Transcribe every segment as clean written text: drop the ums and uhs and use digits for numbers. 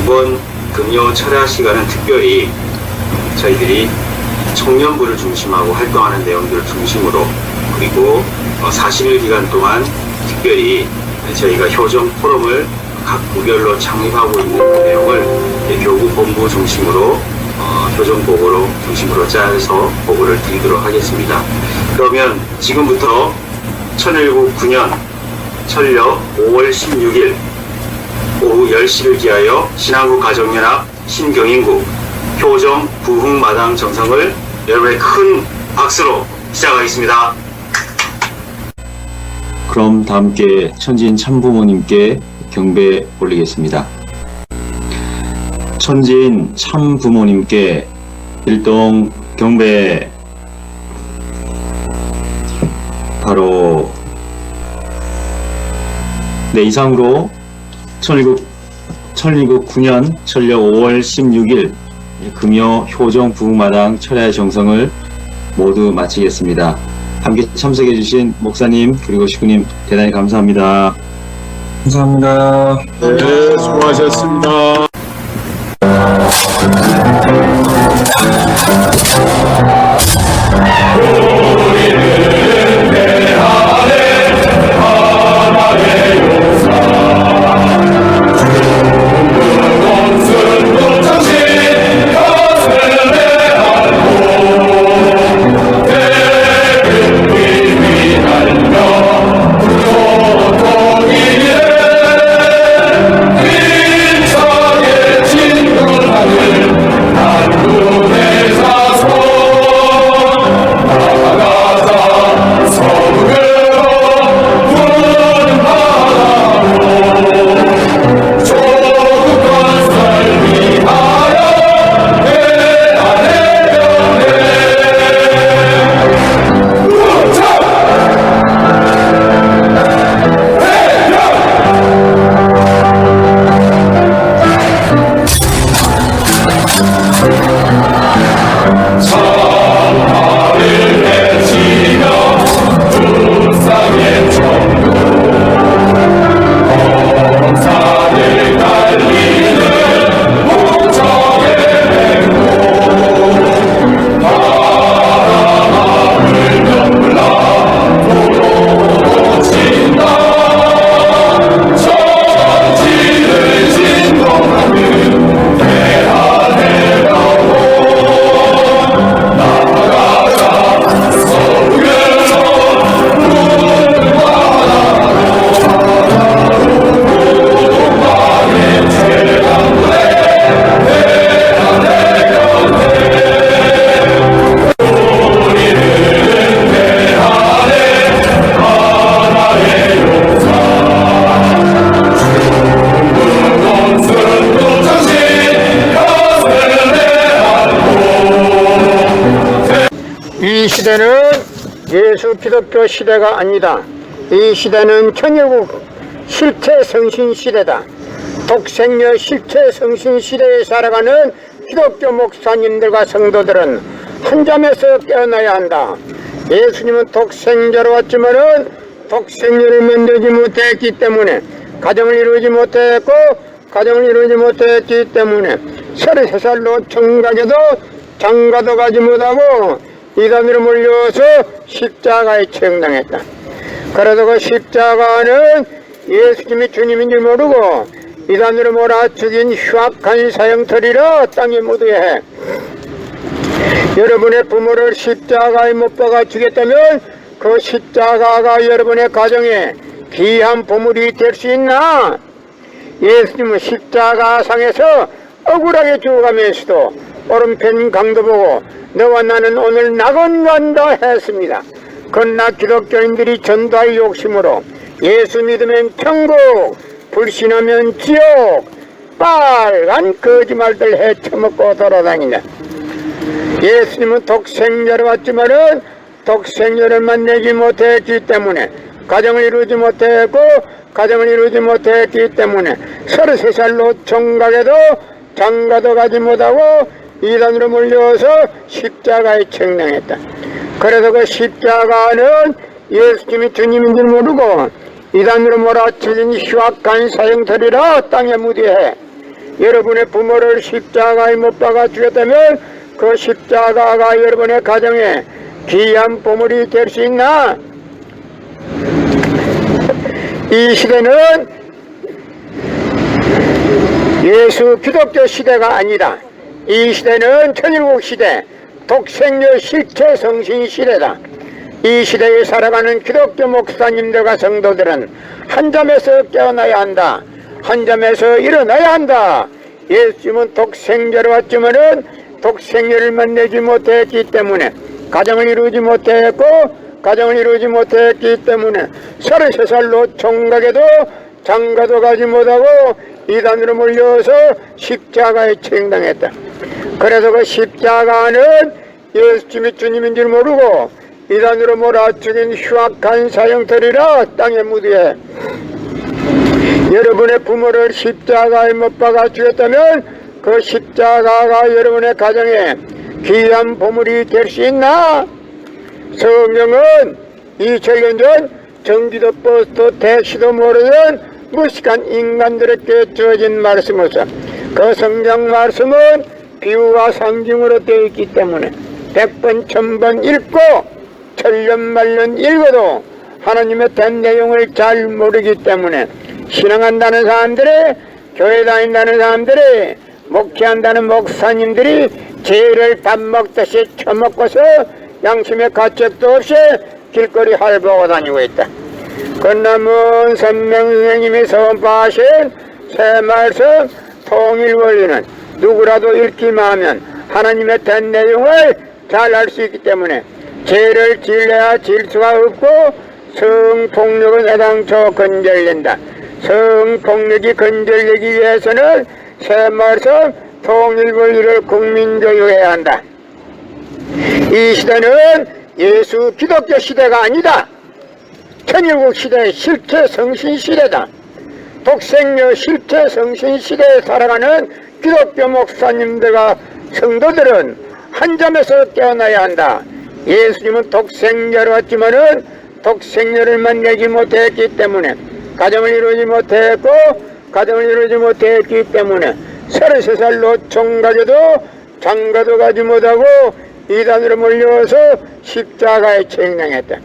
이번 금요 철야 시간은 특별히 저희들이 청년부를 중심하고 활동하는 내용들을 중심으로, 그리고 40일 기간 동안 특별히 저희가 효정 포럼을 각 부별로 창립하고 있는 그 내용을 교구 본부 중심으로 효정 보고로 중심으로 짜서 보고를 드리도록 하겠습니다. 그러면 지금부터 1109년 철력 5월 16일 오후 10시를 기하여 신한국 가정연합 신경인국 효정 부흥마당 정상을 여러분의 큰 박수로 시작하겠습니다. 그럼 다 함께 천진 참부모님께 경배 올리겠습니다. 천진 참부모님께 일동 경배. 바로 이상으로 1109년 철력 5월 16일 금요 효정 부흥마당 철야 정성을 모두 마치겠습니다. 함께 참석해주신 목사님 그리고 식구님 대단히 감사합니다. 감사합니다. 네, 수고하셨습니다. 이 시대는 예수 기독교 시대가 아니다. 이 시대는 천일국 실체성신 시대다. 독생녀 실체성신 시대에 살아가는 기독교 목사님들과 성도들은 한 잠에서 깨어나야 한다. 예수님은 독생자로 왔지만은 독생녀를 만들지 못했기 때문에 가정을 이루지 못했고, 가정을 이루지 못했기 때문에 33살로 청각에도 장가도 가지 못하고 이단으로 몰려서 십자가에 처형당했다. 그래도 그 십자가는 예수님이 주님인 줄 모르고 이단으로 몰아 죽인 흉악한 사형터리라 땅에 묻어야 해. 여러분의 부모를 십자가에 못 박아 죽였다면 그 십자가가 여러분의 가정에 귀한 보물이 될 수 있나? 예수님은 십자가상에서 억울하게 죽어가면서도 오른편 강도 보고 너와 나는 오늘 낙원간다 했습니다. 그러나 기독교인들이 전도할 욕심으로 예수 믿으면 천국, 불신하면 지옥, 빨간 거짓말들 헤쳐먹고 돌아다닌다. 예수님은 독생자로 왔지만은 독생자를 만나지 못했기 때문에 가정을 이루지 못했고, 가정을 이루지 못했기 때문에 33살로 총각에도 장가도 가지 못하고 이단으로 몰려서 십자가에 청량했다. 그래서 그 십자가는 예수님이 주님인 줄 모르고 이단으로 몰아쳐진 흉악한 사형터리라 땅에 묻어해. 여러분의 부모를 십자가에 못 박아 죽였다면 그 십자가가 여러분의 가정에 귀한 보물이 될 수 있나? 이 시대는 예수 기독교 시대가 아니다. 이 시대는 천일국 시대, 독생녀 실체 성신 시대다. 이 시대에 살아가는 기독교 목사님들과 성도들은 한 잠에서 깨어나야 한다. 한 잠에서 일어나야 한다. 예수님은 독생자로 왔지만은 독생녀를 만나지 못했기 때문에 가정을 이루지 못했고 가정을 이루지 못했기 때문에 33살로 총각에도 장가도 가지 못하고 이단으로 몰려서 십자가에 처형당했다. 그래서 그 십자가는 예수님이 주님인 줄 모르고 이단으로 몰아 죽인 흉악한 사형터리라 땅에 묻으에 여러분의 부모를 십자가에 못 박아 죽였다면 그 십자가가 여러분의 가정에 귀한 보물이 될 수 있나? 성경은 2000년 전 전기도 버스도 택시도 모르던 무식한 인간들에게 주어진 말씀으로서 그 성경 말씀은 비유와 상징으로 되어 있기 때문에 100번 1000번 읽고 천년만년 읽어도 하나님의 된 내용을 잘 모르기 때문에 신앙한다는 사람들이 교회 다닌다는 사람들이 목회한다는 목사님들이 죄를 밥 먹듯이 처먹고서 양심의 가책도 없이 길거리 할보고 다니고 있다. 건남은 선명선생님이 선포하신 새 말씀 통일원리는 누구라도 읽기만 하면 하나님의 된 내용을 잘 알 수 있기 때문에 죄를 지려야 질 수가 없고 성폭력은 애당초 건절된다. 성폭력이 건절되기 위해서는 새 말씀 통일원리를 국민교육해야 한다. 이 시대는 예수 기독교 시대가 아니다. 천일국 시대의 실체 성신 시대다. 독생녀 실체 성신 시대에 살아가는 기독교 목사님들과 성도들은 한 잠에서 깨어나야 한다. 예수님은 독생자로 왔지만은 독생녀를 만나지 못했기 때문에 가정을 이루지 못했고 가정을 이루지 못했기 때문에 33살로 총각에도 장가도 가지 못하고 이단으로 몰려서 십자가에 처형당했다.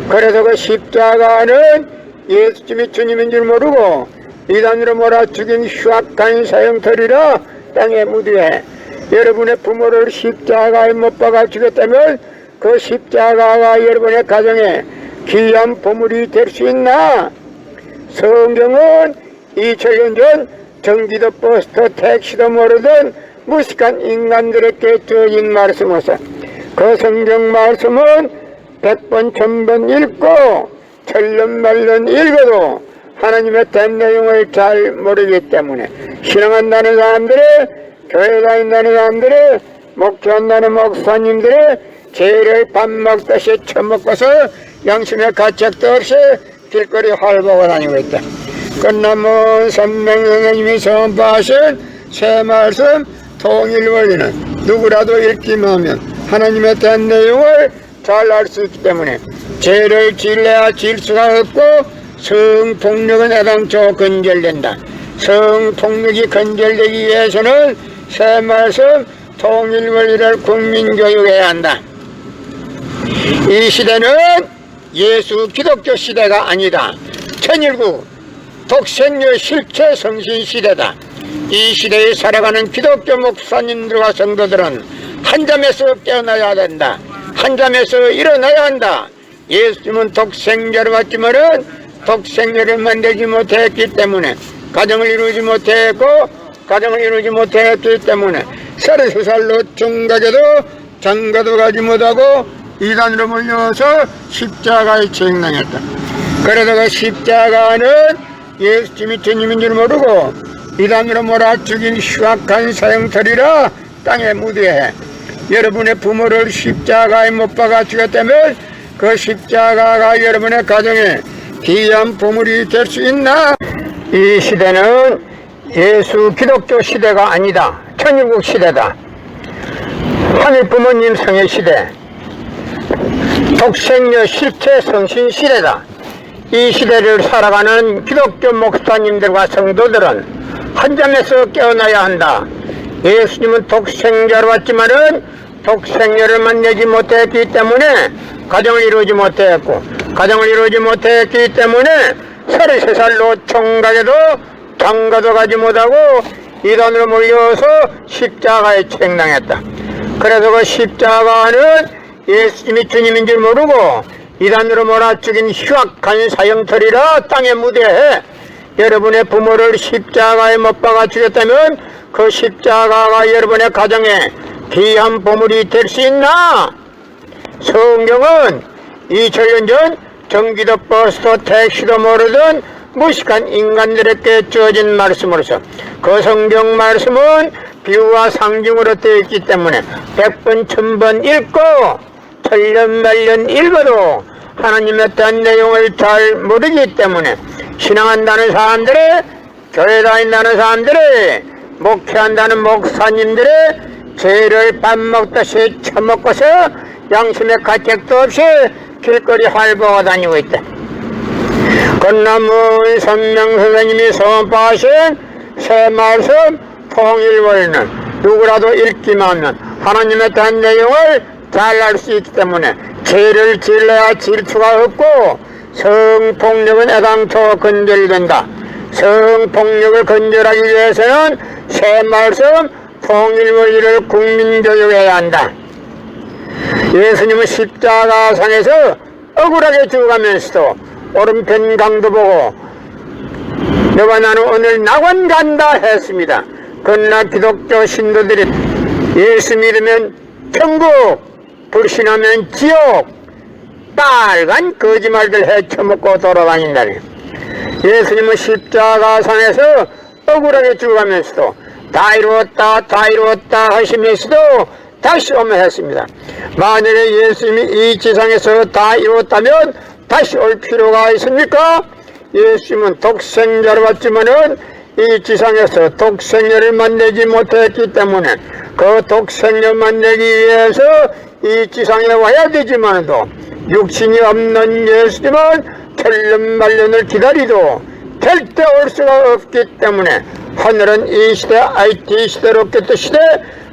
그래서 그 십자가는 예수님이 주님인 줄 모르고 이단으로 몰아 죽인 흉악한 사형터리라 땅에 묻으에 여러분의 부모를 십자가에 못 박아 죽였다면 그 십자가가 여러분의 가정에 귀한 보물이 될 수 있나? 성경은 2000년 전 전기도 버스도 택시도 모르던 무식한 인간들에게 주어진 말씀으로서 그 성경 말씀은 100번 1000번 읽고 천년만년 읽어도 하나님의 된 내용을 잘 모르기 때문에 신앙한다는 사람들이 교회 다닌다는 사람들이 목회한다는 목사님들이 죄를 밥 먹듯이 처먹고서 양심의 가책도 없이 길거리 활보고 다니고 있다. 끝남은 선명선생님이 선포하신 새 말씀 통일원리는 누구라도 읽기만 하면 하나님의 된 내용을 잘 알 수 있기 때문에 죄를 질려야 질 수가 없고 성폭력은 애당초 건절된다. 성폭력이 건절되기 위해서는 새 말씀 통일원리를 국민교육해야 한다. 이 시대는 예수 기독교 시대가 아니다. 천일국 독생녀 실체 성신 시대다. 이 시대에 살아가는 기독교 목사님들과 성도들은 한 잠에서 깨어나야 된다. 한 잠에서 일어나야 한다. 예수님은 독생자로 왔지만은 독생녀를 만들지 못했기 때문에 가정을 이루지 못했고 가정을 이루지 못했기 때문에 33살로 총각에도 장가도 가지 못하고 이단으로 몰려서 십자가에 처형당했다. 그래서 그 십자가는 예수님이 주님인 줄 모르고 이단으로 몰아 죽인 흉악한 사형터리라 땅에 묻으에 여러분의 부모를 십자가에 못 박아 죽였다면 그 십자가가 여러분의 가정에 귀한 보물이 될 수 있나? 이 시대는 예수 기독교 시대가 아니다. 천일국 시대다. 하늘 부모님 성의 시대, 독생녀 실체 성신 시대다. 이 시대를 살아가는 기독교 목사님들과 성도들은 한 잠에서 깨어나야 한다. 예수님은 독생자로 왔지만은 독생자를 만나지 못했기 때문에 가정을 이루지 못했고, 가정을 이루지 못했기 때문에 33살로 총각에도 장가도 가지 못하고 이단으로 몰려서 십자가에 책망했다. 그래서 그 십자가는 예수님이 주님인 줄 모르고 이단으로 몰아 죽인 흉악한 사형터리라 땅의 무대에 여러분의 부모를 십자가에 못 박아 죽였다면 그 십자가가 여러분의 가정에 귀한 보물이 될 수 있나? 성경은 2000년 전 전기도 버스도 택시도 모르던 무식한 인간들에게 주어진 말씀으로서 그 성경 말씀은 비유와 상징으로 되어 있기 때문에 100번 1000번 읽고 천년 말년 읽어도 하나님에 대한 내용을 잘 모르기 때문에 신앙한다는 사람들이, 교회 다닌다는 사람들이, 목회한다는 목사님들이 죄를 밥 먹듯이 처먹고서 양심의 가책도 없이 길거리 활보하고 다니고 있다. 건남문 선명 선생님이 선포하신 새 말씀 통일원리는 누구라도 읽기만 하면 하나님에 대한 내용을 잘 알 수 있기 때문에 죄를 질러야 질투가 없고 성폭력은 애당초 건절된다. 성폭력을 건절하기 위해서는 새 말씀 통일원리를 국민교육해야 한다. 예수님은 십자가상에서 억울하게 죽어가면서도 오른편 강도 보고 너와 나는 오늘 낙원 간다 했습니다. 그러나 기독교 신도들이 예수 믿으면 천국, 불신하면 지옥, 빨간 거짓말들 헤쳐먹고 돌아다닌다니. 예수님은 십자가상에서 억울하게 죽어가면서도 다 이루었다 다 이루었다 하시면서도 다시 오면 했습니다. 만일에 예수님이 이 지상에서 다 이루었다면 다시 올 필요가 있습니까? 예수님은 독생자로 왔지만은 이 지상에서 독생자를 만나지 못했기 때문에 그 독생자 만나기 위해서 이 지상에 와야 되지만도 육신이 없는 예수님은 천년만년을 기다리도 절대 올 수가 없기 때문에 하늘은 이 시대 IT 시대 로켓 시대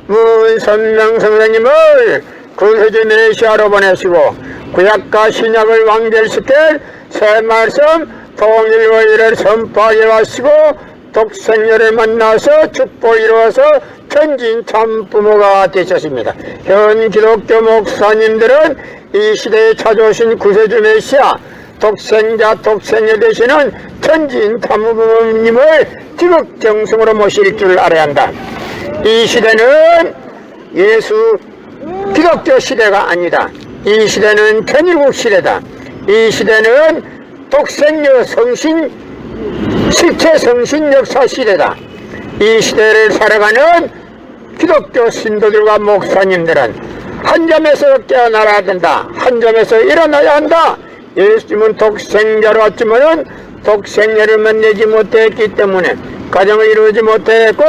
문선명 선생님을 구세주 메시아로 보내시고 구약과 신약을 완결시킬 새 말씀 통일원리를 선포하게 하시고 독생녀를 만나서 축복 이루어서 천진 참부모가 되셨습니다. 현 기독교 목사님들은 이 시대에 찾아오신 구세주 메시아 독생자 독생녀 되시는 천진 참부모님을 지극정성으로 모실 줄 알아야 한다. 이 시대는 예수 기독교 시대가 아니다. 이 시대는 천일국 시대다. 이 시대는 독생녀 성신 실체 성신 역사 시대다. 이 시대를 살아가는 기독교 신도들과 목사님들은 한 점에서 깨어나야 된다. 한 점에서 일어나야 한다. 예수님은 독생자로 왔지만은 독생녀를 만나지 못했기 때문에 가정을 이루지 못했고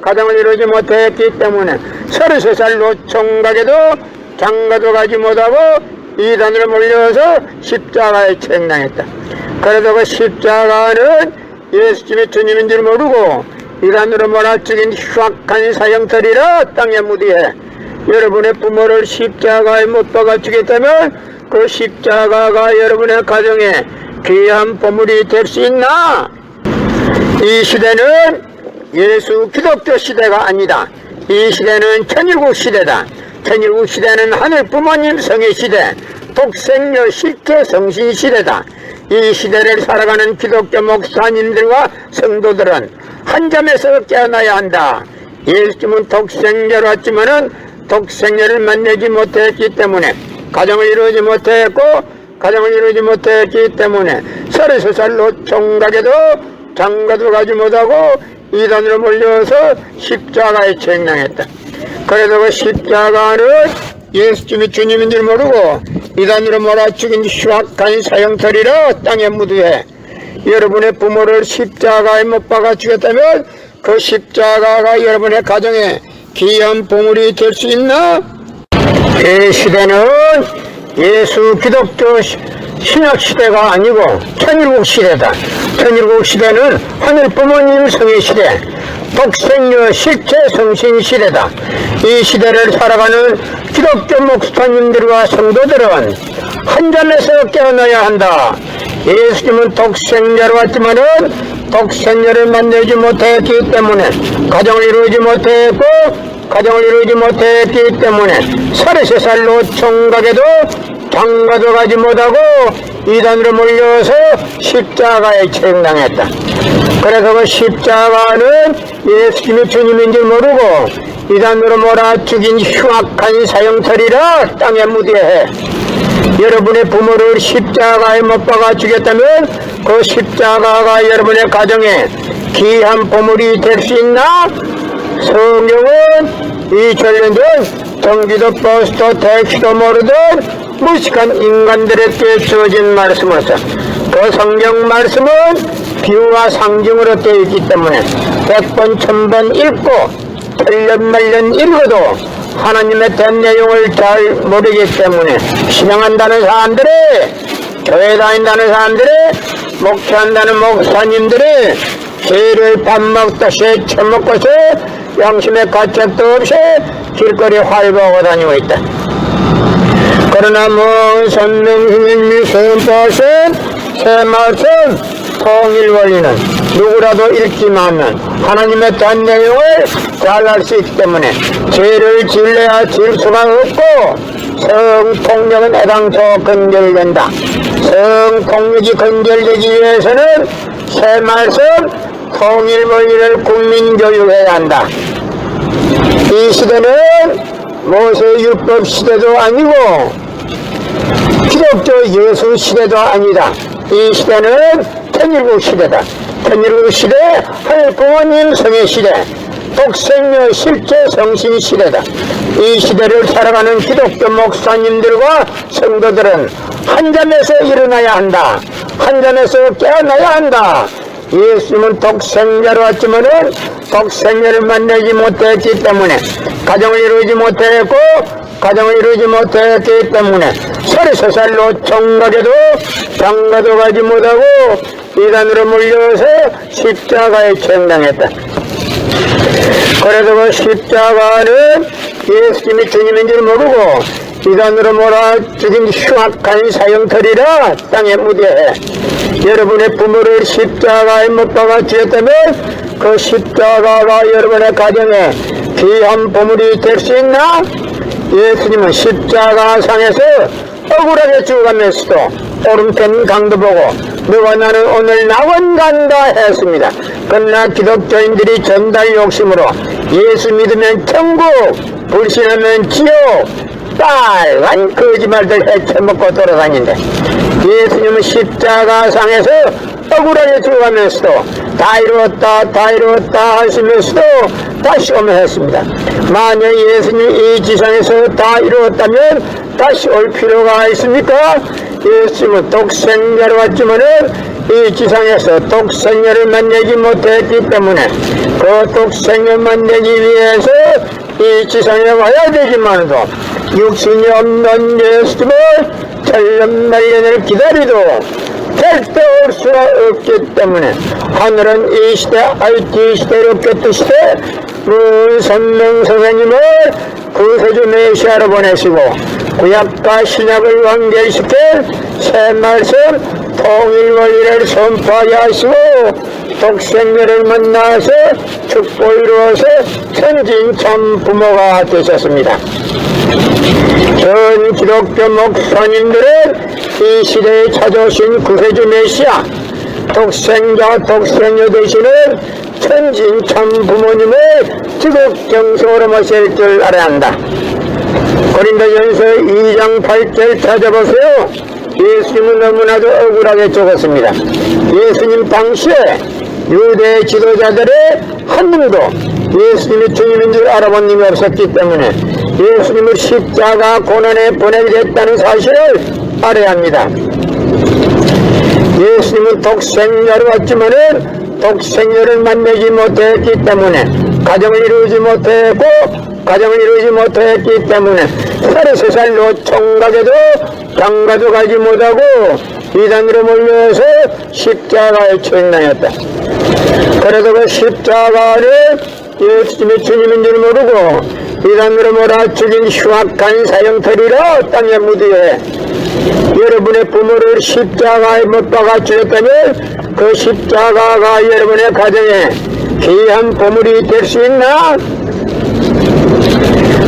가정을 이루지 못했기 때문에 33살로 총각에도 장가도 가지 못하고 이단으로 몰려서 십자가에 책망했다. 그래도 그 십자가는 예수님이 주님인 줄 모르고 이단으로 몰아 죽인 흉악한 사형터리라 땅의 무디에 여러분의 부모를 십자가에 못 박아 죽였다면 그 십자가가 여러분의 가정에 귀한 보물이 될 수 있나? 이 시대는 예수 기독교 시대가 아니다. 이 시대는 천일국 시대다. 천일국 시대는 하늘 부모님 성의 시대, 독생녀 실제 성신 시대다. 이 시대를 살아가는 기독교 목사님들과 성도들은 한 점에서 깨어나야 한다. 예수님은 독생자로 왔지만은 독생녀를 만나지 못했기 때문에 가정을 이루지 못했고 가정을 이루지 못했기 때문에 33살로 총각에도 장가도 가지 못하고 이단으로 몰려서 십자가에 책망했다. 그래도 그 십자가는 예수님이 주님인 줄 모르고 이단으로 몰아 죽인 흉악한 사형터리라 땅의 무드에 여러분의 부모를 십자가에 못 박아 죽였다면 그 십자가가 여러분의 가정에 귀한 보물이 될 수 있나? 이 시대는 예수 기독교 신약시대가 아니고 천일국시대다. 천일국시대는 하늘 부모님 성의 시대, 독생녀 실체 성신 시대다. 이 시대를 살아가는 기독교 목사님들과 성도들은 한 점에서 깨어나야 한다. 예수님은 독생자로 왔지만은 독생녀를 만들지 못했기 때문에 가정을 이루지 못했고 가정을 이루지 못했기 때문에 33살로 총각에도 장가도 가지 못하고 이단으로 몰려서 십자가에 처형당했다. 그래서 그 십자가는 예수님이 주님인 줄 모르고 이단으로 몰아 죽인 흉악한 사형살이라 땅에 묻어해. 여러분의 부모를 십자가에 못 박아 죽였다면 그 십자가가 여러분의 가정에 귀한 보물이 될 수 있나? 성경은 2000년 전 경기도 버스도 택시도 모르던 무식한 인간들에게 주어진 말씀으로서 그 성경 말씀은 비유와 상징으로 되어 있기 때문에 100번 1000번 읽고 틀린 말년 읽어도 하나님의 된 내용을 잘 모르기 때문에 신앙한다는 사람들이, 교회 다닌다는 사람들이, 목회한다는 목사님들이 죄를 밥 먹듯이 처먹고서 양심의 가책도 없이 길거리 활보하고 다니고 있다. 그러나 먼 선명스님이 선포하신 새 말씀 통일 원리는 누구라도 읽기만 하나님의 단 내용을 잘 알 수 있기 때문에 죄를 질러야 질 수가 없고 성폭력은 애당초 건결된다. 성폭력이 건결되기 위해서는 새 말씀 통일 원리를 국민교육해야 한다. 이 시대는 모세 율법 시대도 아니고 기독교 예수 시대도 아니다. 이 시대는 천일국 시대다. 천일국 시대, 하늘 부모님 성의 시대, 독생녀 실제 성신 시대다. 이 시대를 살아가는 기독교 목사님들과 성도들은 한 점에서 일어나야 한다. 한 점에서 깨어나야 한다. 예수님은 독생자로 왔지만은 독생자를 만나지 못했기 때문에 가정을 이루지 못했고 가정을 이루지 못했기 때문에 33살로 총각에도 장가도 가지 못하고 이단으로 물려서 십자가에 처형당했다. 그래서 그 십자가는 예수님이 주님인 줄 모르고 이단으로 몰아 죽인 흉악한 사형터리라 땅에 묻어해. 여러분의 부모를 십자가에 못 박아 죽였다면 그 십자가가 여러분의 가정에 귀한 보물이 될 수 있나? 예수님은 십자가상에서 억울하게 죽어가면서도 오른편 강도 보고 너와 나는 오늘 낙원 간다 했습니다. 그러나 기독교인들이 전달 욕심으로 예수 믿으면 천국, 불신하면 지옥, 빨간 거짓말들 헤쳐먹고 돌아다닌다. 예수님은 십자가상에서 억울하게 죽어가면서도 다 이루었다 하시면서도 다시 오면 했습니다. 만약 예수님이 이 지상에서 다 이루었다면 다시 올 필요가 있습니까? 예수님은 독생자로 왔지만은 이 지상에서 독생자를 만나지 못했기 때문에 그 독생자를 만나기 위해서 이 지상에 와야 되지만도 육신이 없는 예수님을 천년만년을 기다리도 절대 올 수가 없기 때문에 하늘은 이 시대 IT 시대로 꼈던 시대 문선명 선생님을 구세주 메시아로 보내시고 구약과 신약을 완결시킨 새 말씀 통일 원리를 선포하게 하시고 독생녀를 만나서 축복 이루어서 천진 참 부모가 되셨습니다. 전 기독교 목사님들은 이 시대에 찾아오신 구세주 메시아 독생자 독생녀 되시는 천진 참 부모님을 지극정성으로 모실 줄 알아야 한다. 고린도전서 2장 8절 찾아보세요. 예수님은 너무나도 억울하게 죽었습니다. 예수님 당시에 유대 지도자들의 한 명도 예수님이 주님인 줄 알아본 님이 없었기 때문에 예수님을 십자가 고난에 보내게 됐다는 사실을 알아야 합니다. 예수님은 독생자로 왔지만은 독생녀를 만나지 못했기 때문에 가정을 이루지 못했고 가정을 이루지 못했기 때문에 33살로 총각에도 장가도 가지 못하고 이단으로 몰려서 십자가에 처형당했다. 그래서 그 십자가를 예수님이 주님인 줄 모르고 이단으로 몰아 죽인 흉악한 사형터리로 땅에 묻으에 여러분의 부모를 십자가에 못 박아 죽였다면 그 십자가가 여러분의 가정에 귀한 보물이 될 수 있나?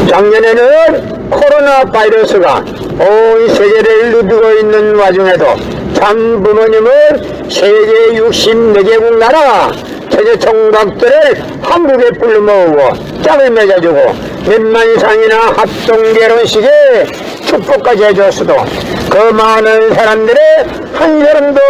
작년에는 코로나 바이러스가 온 세계를 누비고 있는 와중에도 참 부모님을 세계 64개국 나라 세계 총각들을 한국에 불러 모으고 짝을 맺어주고 몇만 이상이나 합동 결혼식에 축복까지 해줬어도 그 많은 사람들의 한 사람도